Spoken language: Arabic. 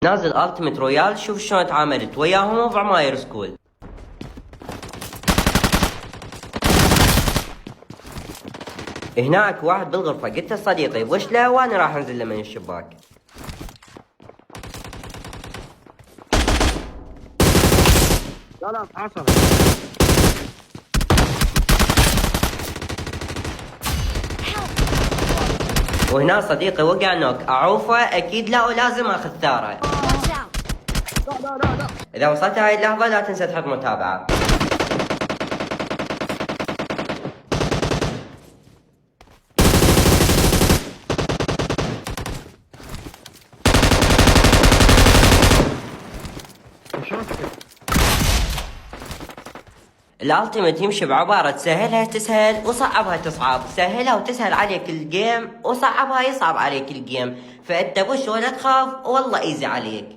نازل التيمت رويال، شوف شلون تعاملت وياهم بعماير سكول. هناك واحد بالغرفة، قلت له صديقي وش له، وانا راح انزل له من الشباك. لا حصل. وهنا صديقي وقع نوك، اعوفه اكيد لا، ولازم اخذ ثاره. لا اذا وصلت هاي اللحظة لا تنسى تحط متابعة. الالتيميت يمشي بعبارة تسهلها تسهل وصعبها تصعب، سهلها وتسهل عليك الجيم، وصعبها يصعب عليك الجيم، فانت بوش ولا تخاف والله ايزي عليك.